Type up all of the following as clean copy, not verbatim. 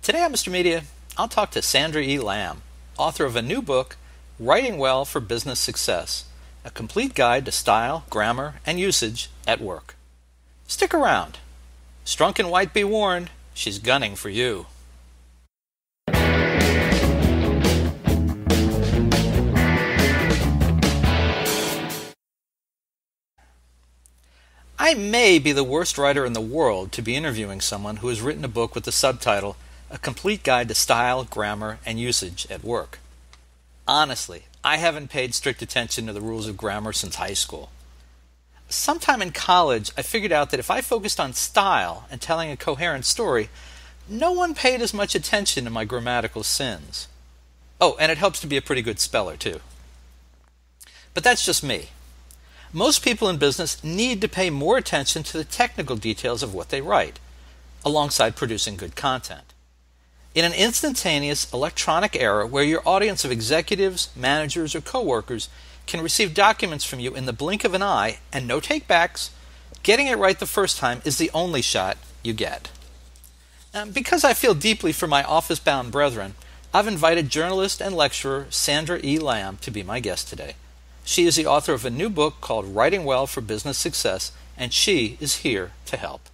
Today on Mr. Media, I'll talk to Sandra E. Lamb, author of a new book, Writing Well for Business Success, a complete guide to style, grammar, and usage at work. Stick around. Strunk and White be warned, she's gunning for you. I may be the worst writer in the world to be interviewing someone who has written a book with the subtitle, A Complete Guide to Style, Grammar, and Usage at Work. Honestly, I haven't paid strict attention to the rules of grammar since high school. Sometime in college, I figured out that if I focused on style and telling a coherent story, no one paid as much attention to my grammatical sins. Oh, and it helps to be a pretty good speller, too. But that's just me. Most people in business need to pay more attention to the technical details of what they write, alongside producing good content. In an instantaneous electronic era where your audience of executives, managers, or coworkers can receive documents from you in the blink of an eye and no takebacks, getting it right the first time is the only shot you get. Because I feel deeply for my office-bound brethren, I've invited journalist and lecturer Sandra E. Lamb to be my guest today. She is the author of a new book called Writing Well for Business Success, and she is here to help.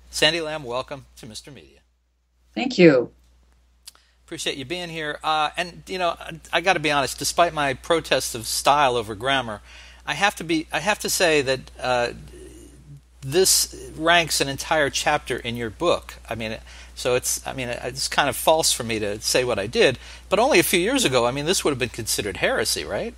Sandy Lamb, welcome to Mr. Media. Thank you. Appreciate you being here. And I got to be honest. Despite my protests of style over grammar, I have to say that this ranks an entire chapter in your book. It's kind of false for me to say what I did. But only a few years ago, this would have been considered heresy, right?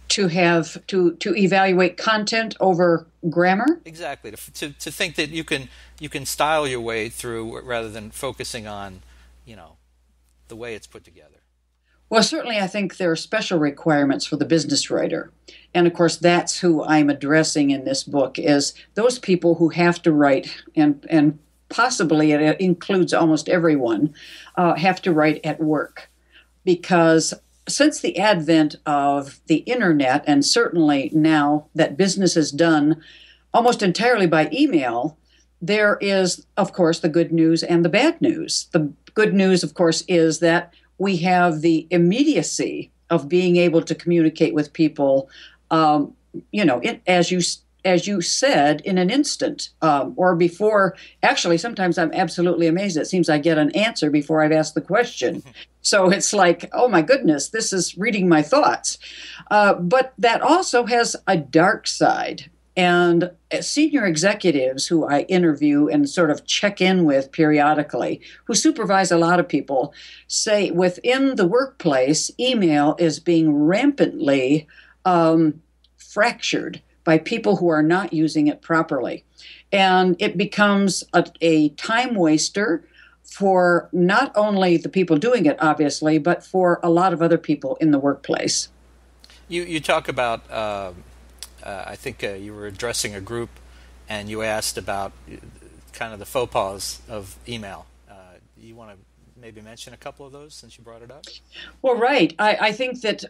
To evaluate content over grammar? Exactly. To think that you can style your way through rather than focusing on, the way it's put together. Well, certainly I think there are special requirements for the business writer. And of course, that's who I'm addressing in this book, is those people who have to write, and possibly it includes almost everyone, have to write at work. Because since the advent of the internet, and certainly now that business is done almost entirely by email, there is, of course, the good news and the bad news. The good news, of course, is that we have the immediacy of being able to communicate with people, as you said, in an instant, or before. Actually, sometimes I'm absolutely amazed. It seems I get an answer before I've asked the question. So it's like, oh my goodness, this is reading my thoughts. But that also has a dark side. And senior executives who I interview and sort of check in with periodically, who supervise a lot of people, say within the workplace, email is being rampantly fractured by people who are not using it properly. And it becomes a time waster for not only the people doing it, obviously, but for a lot of other people in the workplace. You talk about, I think you were addressing a group, and you asked about kind of the faux pas of email. You want to maybe mention a couple of those since you brought it up? Well, right. I think that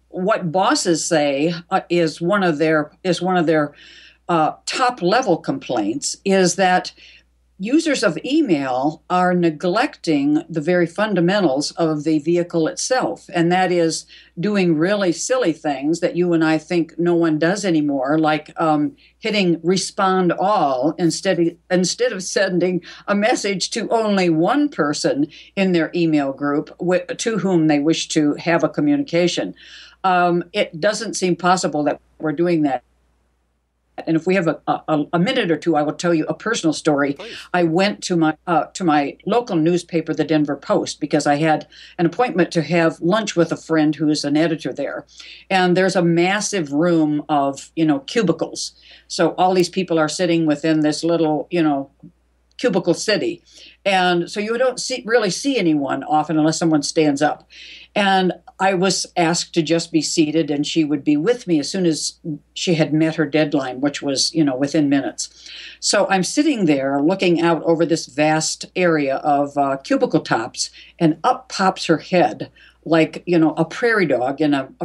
what bosses say is one of their top level complaints is that users of email are neglecting the very fundamentals of the vehicle itself, and that is doing really silly things that you and I think no one does anymore, like hitting respond all instead of sending a message to only one person in their email group to whom they wish to have a communication. It doesn't seem possible that we're doing that. And if we have a minute or two, I will tell you a personal story. Please. I went to my local newspaper, the Denver Post, because I had an appointment to have lunch with a friend who is an editor there. And there's a massive room of, cubicles. So all these people are sitting within this little, cubicle city. And so you don't really see anyone often unless someone stands up. And I was asked to just be seated, and she would be with me as soon as she had met her deadline, which was, within minutes. So I'm sitting there looking out over this vast area of cubicle tops, and up pops her head like a prairie dog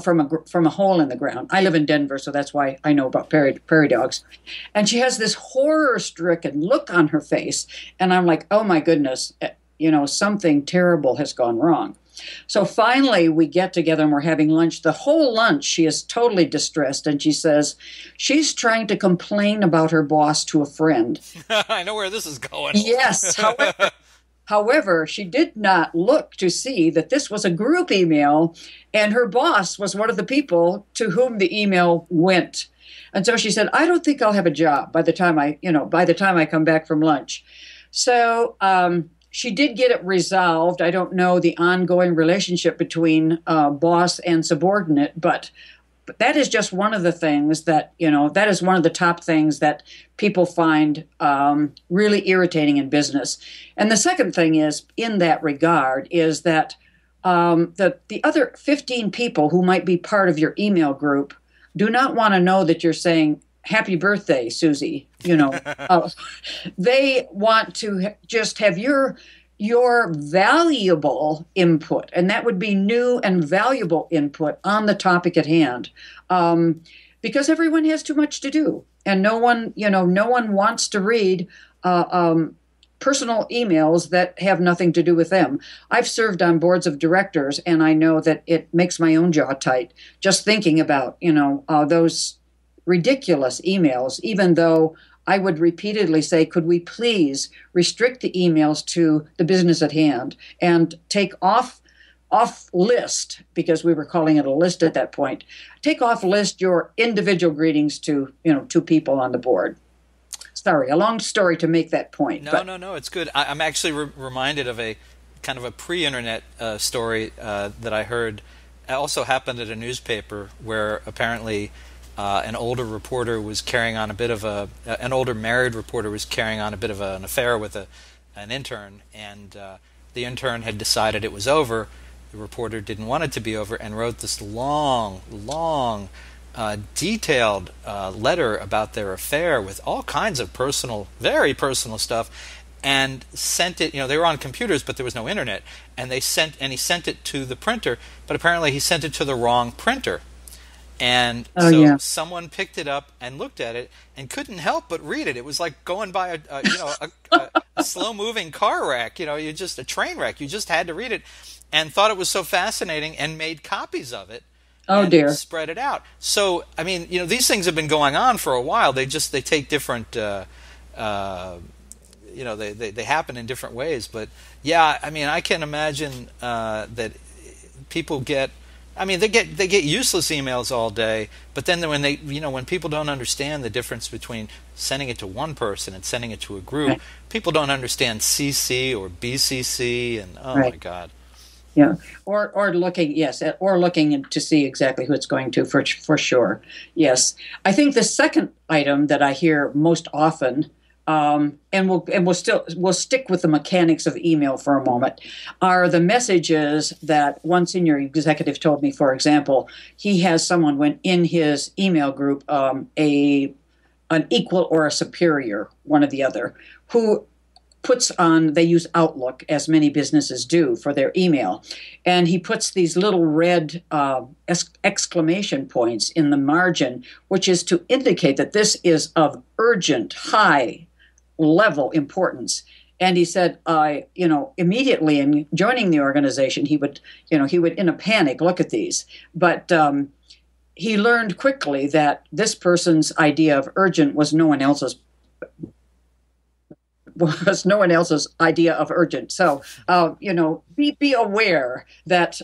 from a hole in the ground. I live in Denver, so that's why I know about prairie dogs. And she has this horror-stricken look on her face, and I'm like, oh my goodness, something terrible has gone wrong. So finally, we get together and we're having lunch. The whole lunch, she is totally distressed, and she says she's trying to complain about her boss to a friend. I know where this is going. Yes, however, she did not look to see that this was a group email, and her boss was one of the people to whom the email went. And so she said, "I don't think I'll have a job by the time I come back from lunch." So she did get it resolved. I don't know the ongoing relationship between boss and subordinate, but that is just one of the things that is one of the top things that people find really irritating in business. And the second thing is, in that regard, is that the other 15 people who might be part of your email group do not want to know that you're saying, "Happy birthday, Susie." They want to just have your valuable input, and that would be new and valuable input on the topic at hand, because everyone has too much to do, and no one wants to read personal emails that have nothing to do with them. I've served on boards of directors, and I know that it makes my own jaw tight just thinking about those ridiculous emails, even though I would repeatedly say, could we please restrict the emails to the business at hand and take off list, because we were calling it a list at that point, take off list your individual greetings to people on the board. Sorry, a long story to make that point. No, it's good. I'm actually reminded of a kind of a pre-internet story that I heard. It also happened at a newspaper where apparently an older married reporter was carrying on a bit of an affair with an intern, and the intern had decided it was over. The reporter didn't want it to be over and wrote this long, detailed letter about their affair with all kinds of very personal stuff, and sent it. They were on computers, but there was no internet, and he sent it to the printer, but apparently he sent it to the wrong printer. And someone picked it up and looked at it and couldn't help but read it. It was like going by a slow-moving car wreck, a train wreck. You just had to read it, and thought it was so fascinating and made copies of it. Oh dear! Spread it out. So these things have been going on for a while. They take different, they happen in different ways. But yeah, I can imagine that people get. They get useless emails all day, but then when people don't understand the difference between sending it to one person and sending it to a group, right. People don't understand CC or BCC, and right. My God. Yeah, or looking to see exactly who it's going to for sure. Yes, I think the second item that I hear most often, and we'll stick with the mechanics of email for a moment, are the messages that one senior executive told me. For example, he has someone in his email group, an equal or a superior, one or the other, who they use Outlook, as many businesses do, for their email. And he puts these little red exclamation points in the margin, which is to indicate that this is of urgent, high level importance. And he said, immediately in joining the organization, he would in a panic look at these. But he learned quickly that this person's idea of urgent was no one else's idea of urgent. So, be aware that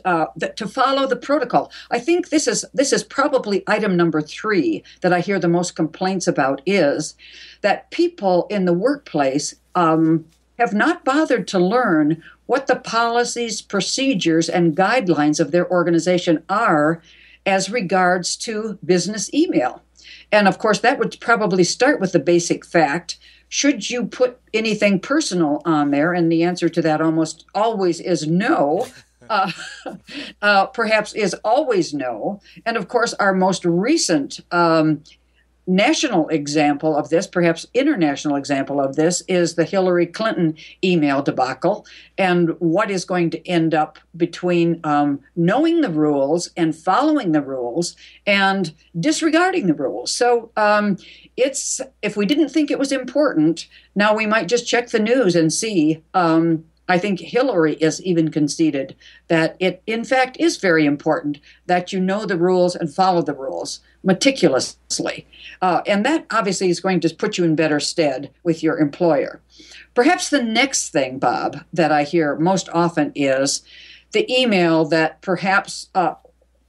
to follow the protocol. I think this is probably item number 3 that I hear the most complaints about, is that people in the workplace have not bothered to learn what the policies, procedures, and guidelines of their organization are as regards to business email. And of course, that would probably start with the basic fact: should you put anything personal on there? And the answer to that almost always is no. Perhaps is always no. And of course, our most recent national example of this, perhaps international example of this, is the Hillary Clinton email debacle, and what is going to end up between knowing the rules and following the rules and disregarding the rules. So it's, if we didn't think it was important, now we might just check the news and see. I think Hillary has even conceded that it, in fact, is very important that you know the rules and follow the rules meticulously. And that obviously is going to put you in better stead with your employer. Perhaps the next thing, Bob, that I hear most often is the email that perhaps,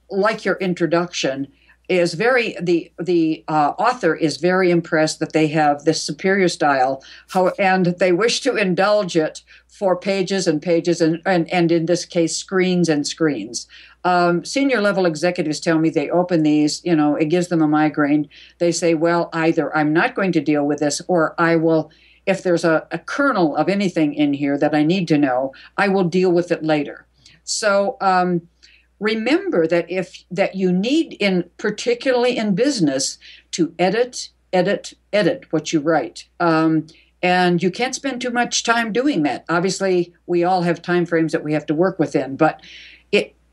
like your introduction, is very, the author is very impressed that they have this superior style, and they wish to indulge it for pages and pages and in this case, screens and screens. Senior level executives tell me they open these, it gives them a migraine. They say, well, either I'm not going to deal with this, or I will, if there's a kernel of anything in here that I need to know, I will deal with it later. So remember that you need, particularly in business, to edit what you write. And you can't spend too much time doing that. Obviously, we all have time frames that we have to work within, but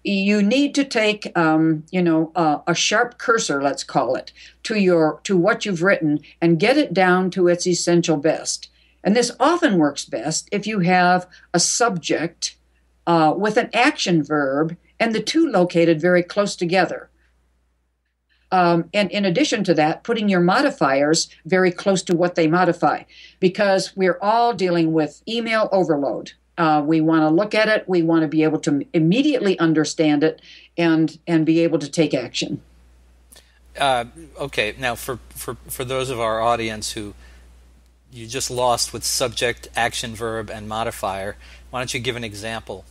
you need to take, a sharp cursor, let's call it, to what you've written and get it down to its essential best. And this often works best if you have a subject with an action verb and the two located very close together. And in addition to that, putting your modifiers very close to what they modify, because we're all dealing with email overload. We want to look at it. We want to be able to immediately understand it and be able to take action. Okay, now for those of our audience who you just lost with subject, action verb, and modifier, why don't you give an example?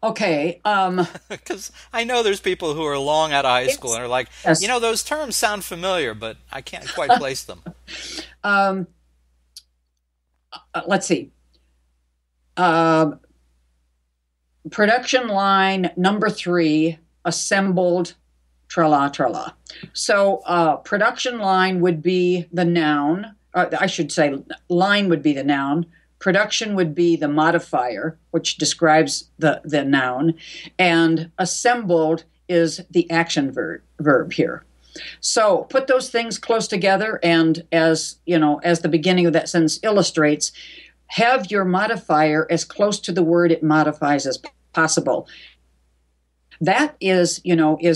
Okay. Because I know there's people who are long out of high school and are like, yes. Those terms sound familiar, but I can't quite place them. Let's see. Production line number 3, assembled, tra-la. So production line would be the noun. I should say line would be the noun. Production would be the modifier, which describes the noun, and assembled is the action verb here. So put those things close together, and as the beginning of that sentence illustrates, have your modifier as close to the word it modifies as possible. That is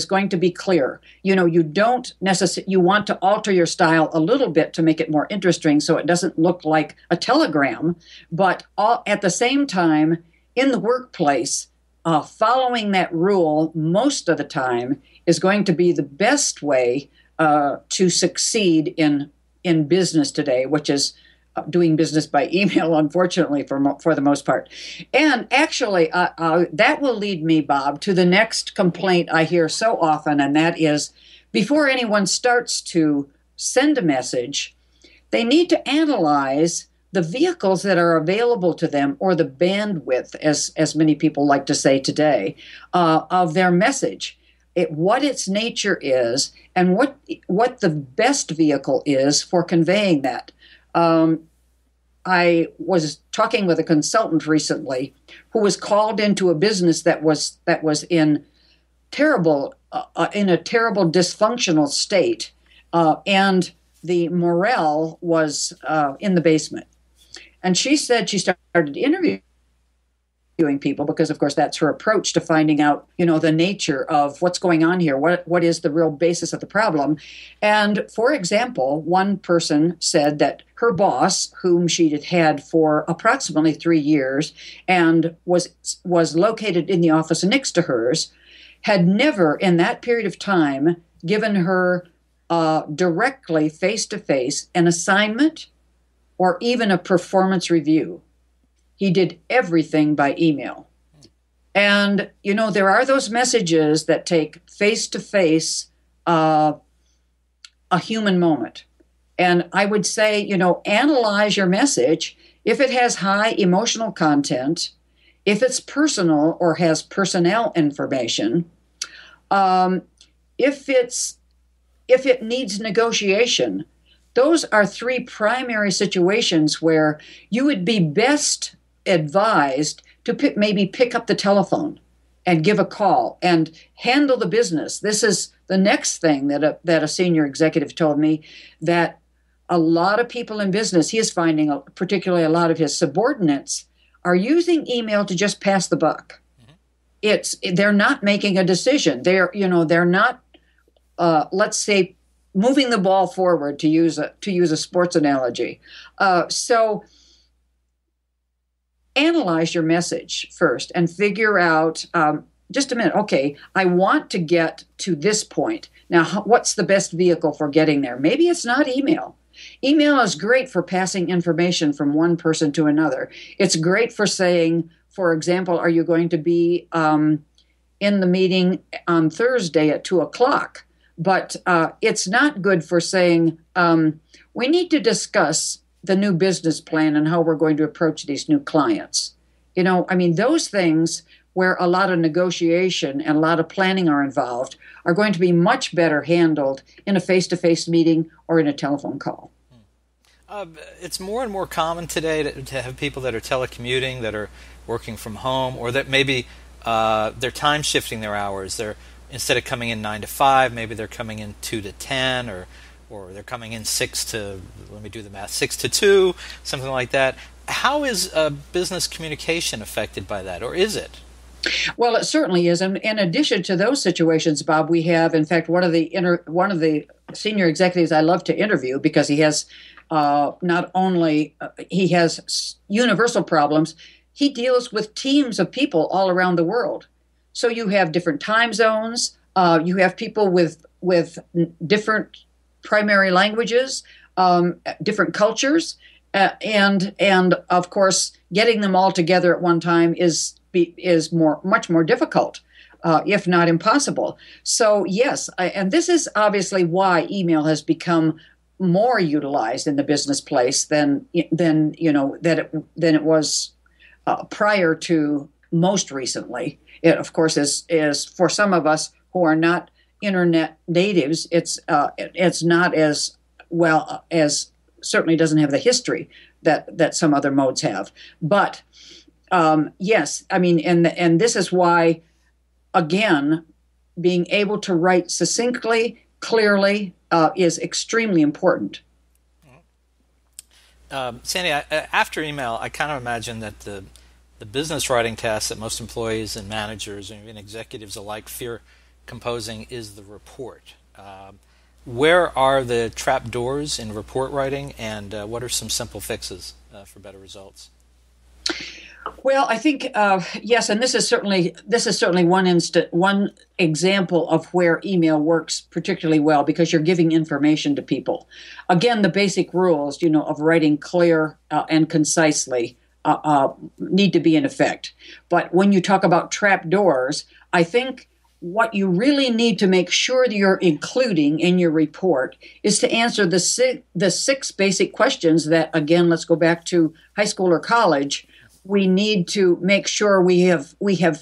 going to be clear. You don't necessarily, you want to alter your style a little bit to make it more interesting so it doesn't look like a telegram, but at the same time, in the workplace, following that rule most of the time is going to be the best way to succeed in business today, which is doing business by email, unfortunately, for the most part. And actually, that will lead me, Bob, to the next complaint I hear so often, and that is, before anyone starts to send a message, they need to analyze the vehicles that are available to them, or the bandwidth, as many people like to say today, of their message. What its nature is, and what the best vehicle is for conveying that. I was talking with a consultant recently who was called into a business that was in a terrible dysfunctional state, and the morale was in the basement. And she said she started interviewing people because, of course, that's her approach to finding out, the nature of what's going on here. What is the real basis of the problem? And for example, one person said that her boss, whom she had had for approximately 3 years and was located in the office next to hers, had never in that period of time given her directly face-to-face an assignment or even a performance review. He did everything by email. And, there are those messages that take face-to-face a human moment. And I would say, analyze your message. If it has high emotional content, if it's personal or has personnel information, if it's if it needs negotiation. Those are three primary situations where you would be best advised to maybe pick up the telephone and give a call and handle the business. This is the next thing that a senior executive told me, that a lot of people in business, he is finding, particularly a lot of his subordinates, are using email to just pass the buck. They're not making a decision. They're not, let's say, moving the ball forward, to use a sports analogy. So analyze your message first and figure out, just a minute, okay, I want to get to this point. Now, what's the best vehicle for getting there? Maybe it's not email. Email is great for passing information from one person to another. It's great for saying, for example, are you going to be in the meeting on Thursday at 2:00? But it's not good for saying, we need to discuss the new business plan and how we're going to approach these new clients. Those things where a lot of negotiation and a lot of planning are involved are going to be much better handled in a face-to-face meeting or in a telephone call. It's more and more common today to have people that are telecommuting, that are working from home, or that maybe they're time shifting their hours. Instead of coming in 9 to 5, maybe they're coming in 2 to 10, or they're coming in 6 to 2, something like that. How is business communication affected by that, or is it? Well, it certainly is. And in addition to those situations, Bob, we have, in fact, one of the senior executives I love to interview, because he has not only he has universal problems, he deals with teams of people all around the world. So you have different time zones. You have people with different primary languages, different cultures, and of course, getting them all together at one time is much more difficult, if not impossible. So yes, and this is obviously why email has become more utilized in the business place than it was prior to most recently. It, of course, is for some of us who are not internet natives, it's not as well, as certainly doesn't have the history that some other modes have. But yes, and this is why, again, being able to write succinctly, clearly, is extremely important. Sandy, after email, I kind of imagine that the business writing task that most employees and managers and even executives alike fear composing is the report. Where are the trap doors in report writing, and what are some simple fixes for better results? Well, I think yes, and this is certainly one example of where email works particularly well, because you're giving information to people. Again, the basic rules, of writing clear and concisely need to be in effect. But when you talk about trap doors, I think what you really need to make sure that you're including in your report is to answer the six basic questions that, again, let's go back to high school or college. We need to make sure we have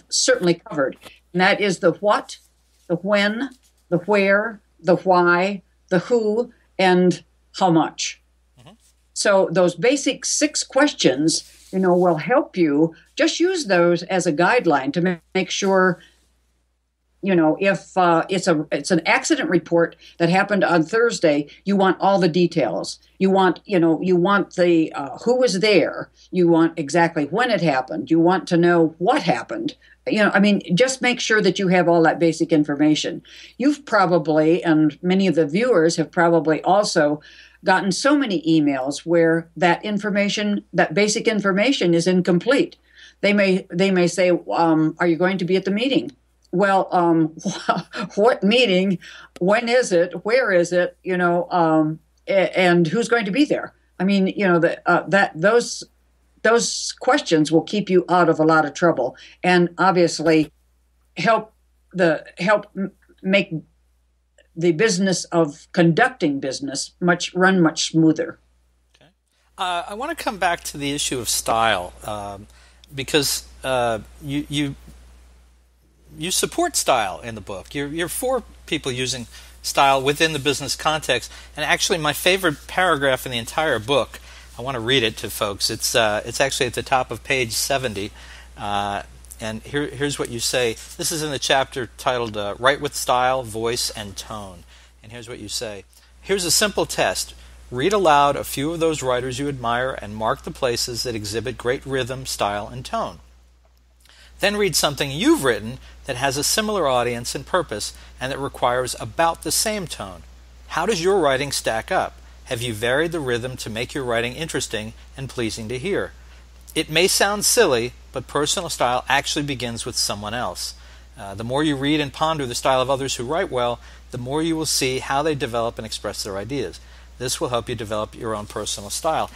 certainly covered. And that is the what, the when, the where, the why, the who, and how much. Mm-hmm. So those basic 6 questions, will help you. Just use those as a guideline to make sure, if it's an accident report that happened on Thursday, you want all the details. You want the who was there. You want exactly when it happened. You want to know what happened. Just make sure that you have all that basic information. You've probably, and many of the viewers have probably also gotten so many emails where that basic information is incomplete. They may say, are you going to be at the meeting? Well, what meeting? When is it? Where is it? And who's going to be there? Those questions will keep you out of a lot of trouble, and obviously help make the business of conducting business run much smoother. Okay. I want to come back to the issue of style, because you support style in the book. You're for people using style within the business context. And actually, my favorite paragraph in the entire book, I want to read it to folks. It's actually at the top of page 70. And here's what you say. This is in the chapter titled Write with Style, Voice, and Tone. And here's what you say. Here's a simple test. Read aloud a few of those writers you admire and mark the places that exhibit great rhythm, style, and tone. Then read something you've written that has a similar audience and purpose and that requires about the same tone. How does your writing stack up? Have you varied the rhythm to make your writing interesting and pleasing to hear? It may sound silly, but personal style actually begins with someone else. The more you read and ponder the style of others who write well, the more you will see how they develop and express their ideas. This will help you develop your own personal style.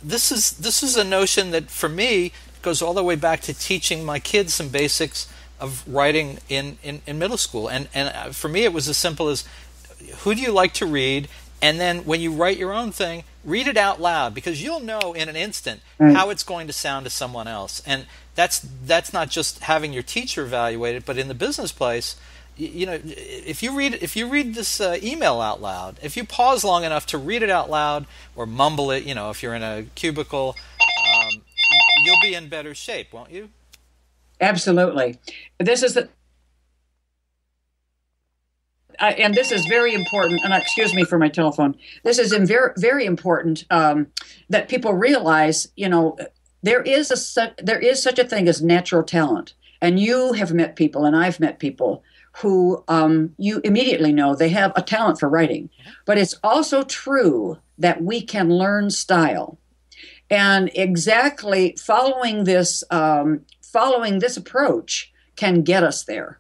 This is a notion that, for me, goes all the way back to teaching my kids some basics of writing in middle school. And for me, it was as simple as, who do you like to read? And then when you write your own thing, read it out loud, because you'll know in an instant how it's going to sound to someone else. And that's not just having your teacher evaluate it, but in the business place, if you read this email out loud, if you pause long enough to read it out loud or mumble it, if you're in a cubicle, you'll be in better shape, won't you? Absolutely. This is and this is very important, and excuse me for my telephone. This is very, very important that people realize, there is such a thing as natural talent. And you have met people, and I've met people who you immediately know they have a talent for writing. But it's also true that we can learn style. And exactly following this approach can get us there.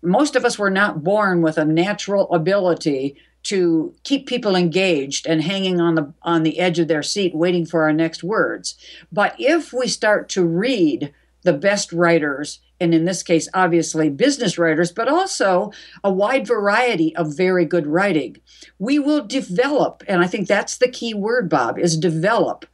Most of us were not born with a natural ability to keep people engaged and hanging on the edge of their seat waiting for our next words. But if we start to read the best writers, and in this case, obviously business writers, but also a wide variety of very good writing, we will develop, and I think that's the key word, Bob, is develop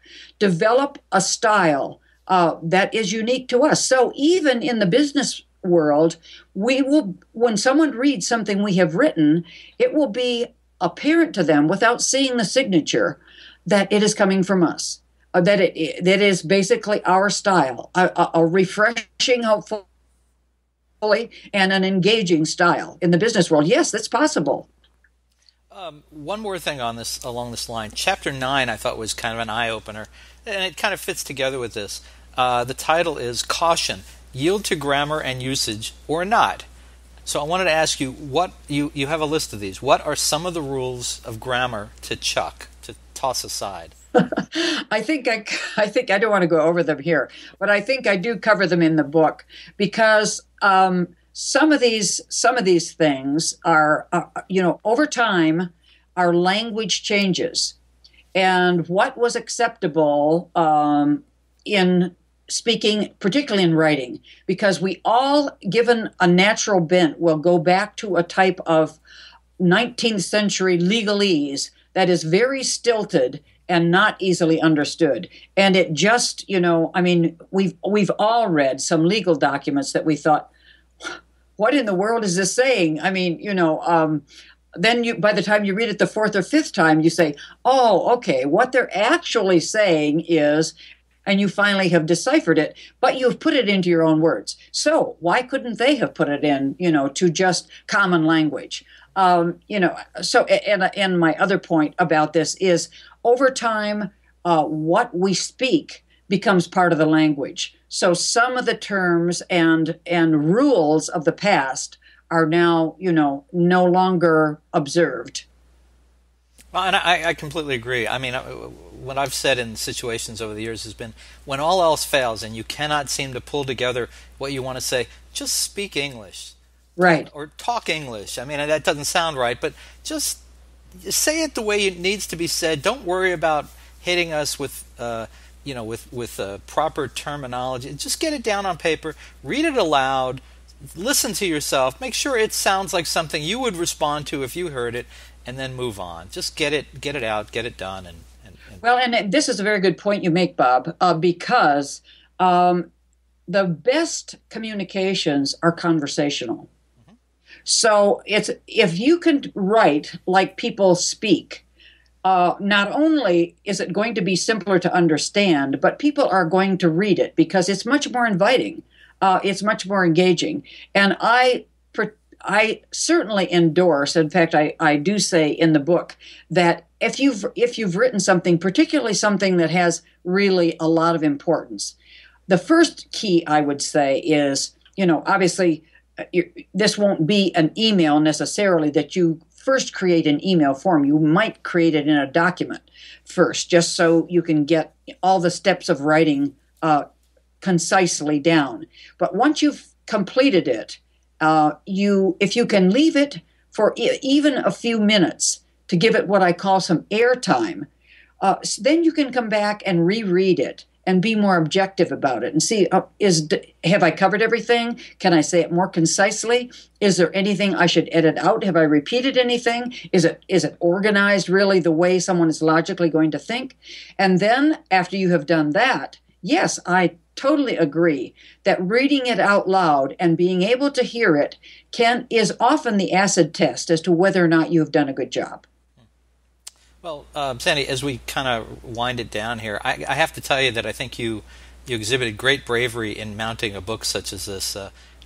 a style that is unique to us. So even in the business world, we will, when someone reads something we have written, it will be apparent to them without seeing the signature that it is coming from us, that is basically our style, a refreshing, hopefully, and an engaging style in the business world. Yes, that's possible. One more thing on this, along this line. Chapter 9, I thought, was kind of an eye-opener, and it kind of fits together with this. The title is Caution, Yield to Grammar and Usage or Not. So I wanted to ask you, what you have a list of these. What are some of the rules of grammar to chuck, to toss aside? I think I don't want to go over them here, but I think I do cover them in the book, because some of these things are, over time, our language changes, and what was acceptable in speaking, particularly in writing, because we all, given a natural bent, will go back to a type of 19th century legalese that is very stilted and not easily understood. And it just, we've all read some legal documents that we thought, what in the world is this saying? Then by the time you read it the fourth or fifth time, you say, oh, okay, what they're actually saying is, and you finally have deciphered it, but you've put it into your own words. So why couldn't they have put it in, to just common language? And my other point about this is, over time, what we speak becomes part of the language. So some of the terms and rules of the past are now, no longer observed. Well, and I completely agree. I mean, what I've said in situations over the years has been, when all else fails and you cannot seem to pull together what you want to say, just speak English. Right. Or talk English. I mean, that doesn't sound right, but just say it the way it needs to be said. Don't worry about hitting us with proper terminology. Just get it down on paper, read it aloud, listen to yourself, make sure it sounds like something you would respond to if you heard it, and then move on. Just get it out, get it done. Well, and this is a very good point you make, Bob, because the best communications are conversational. So it's if you can write like people speak, not only is it going to be simpler to understand, but people are going to read it because it's much more inviting. It's much more engaging. And I certainly endorse. In fact, I do say in the book that if you've written something, particularly something that has really a lot of importance, the first key I would say is, obviously, this won't be an email necessarily that you first create an email form. You might create it in a document first, just so you can get all the steps of writing concisely down. But once you've completed it, if you can leave it for even a few minutes to give it what I call some airtime, then you can come back and reread it and be more objective about it and see, have I covered everything? Can I say it more concisely? Is there anything I should edit out? Have I repeated anything? Is it organized really the way someone is logically going to think? And then after you have done that, yes, I totally agree that reading it out loud and being able to hear it is often the acid test as to whether or not you have done a good job. Well, Sandy, as we kind of wind it down here, I have to tell you that I think you exhibited great bravery in mounting a book such as this,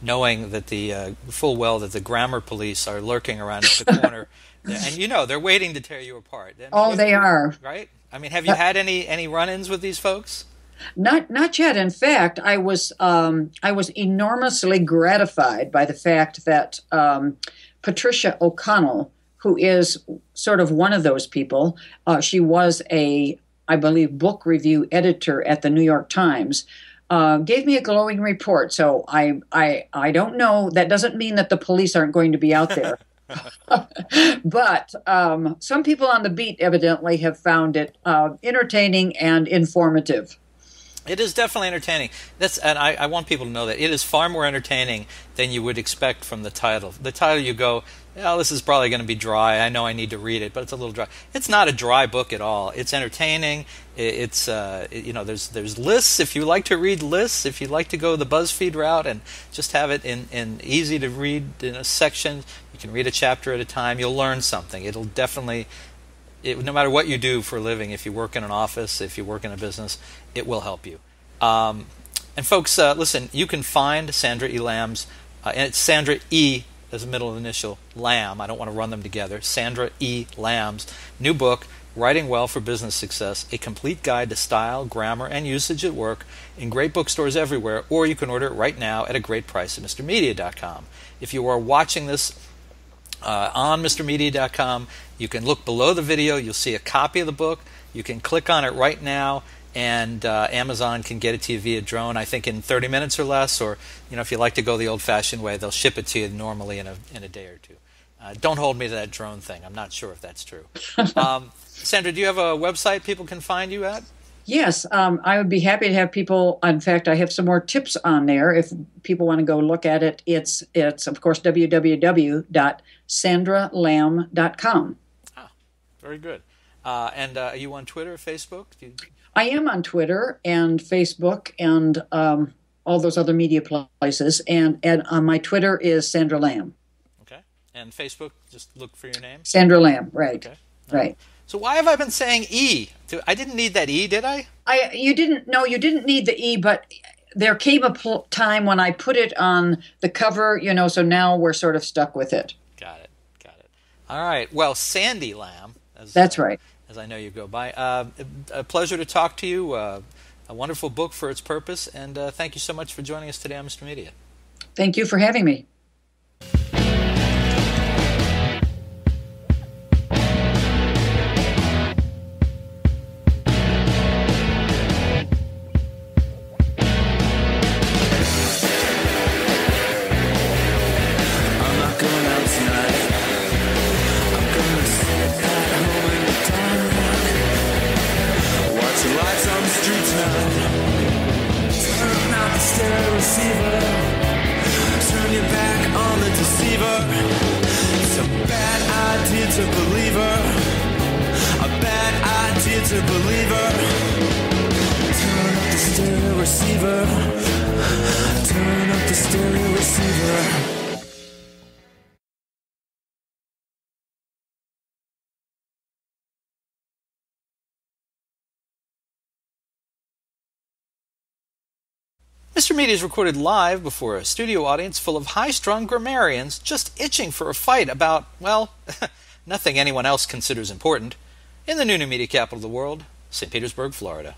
knowing that full well that the grammar police are lurking around at the corner, and they're waiting to tear you apart. They are. Right? I mean, have you had any run-ins with these folks? Not yet. In fact, I was enormously gratified by the fact that Patricia O'Connell, who is sort of one of those people, she was I believe, book review editor at the New York Times, gave me a glowing report. So I don't know. That doesn't mean that the police aren't going to be out there. But some people on the beat evidently have found it entertaining and informative. It is definitely entertaining. And I want people to know that it is far more entertaining than you would expect from the title. The title, you go, this is probably going to be dry. I know I need to read it, but it's a little dry. It's not a dry book at all. It's entertaining. There's lists if you like to read lists. If you like to go the BuzzFeed route and just have it in easy to read in a section, you can read a chapter at a time. You'll learn something. It'll definitely. No matter what you do for a living, if you work in an office, if you work in a business, it will help you. And folks, listen, you can find Sandra E. Lamb's, and it's Sandra E. as a middle initial, Lamb. I don't want to run them together. Sandra E. Lamb's new book, Writing Well for Business Success, a complete guide to style, grammar, and usage at work in great bookstores everywhere, or you can order it right now at a great price at MrMedia.com. If you are watching this on MrMedia.com, you can look below the video. You'll see a copy of the book. You can click on it right now, and Amazon can get it to you via drone, I think in 30 minutes or less, or if you like to go the old-fashioned way, they'll ship it to you normally in a day or two. Don't hold me to that drone thing. I'm not sure if that's true. Sandra, do you have a website people can find you at? Yes, I would be happy to have people. In fact, I have some more tips on there if people want to go look at it. It's of course, www.sandralamb.com. Ah, very good. And are you on Twitter or Facebook? I am on Twitter and Facebook and all those other media places. And on my Twitter is Sandra Lamb. Okay. And Facebook, just look for your name? Sandra Lamb, right. Okay. Right. So why have I been saying E? I didn't need that E, did I? You didn't need the E, but there came a time when I put it on the cover, so now we're sort of stuck with it. Got it. All right. Well, Sandy Lamb. That's right. As I know you go by. A pleasure to talk to you. A wonderful book for its purpose. And thank you so much for joining us today on Mr. Media. Thank you for having me. Turn up the stereo receiver. Mr. Media is recorded live before a studio audience full of high-strung grammarians just itching for a fight about, well, nothing anyone else considers important, in the new media capital of the world, St. Petersburg, Florida.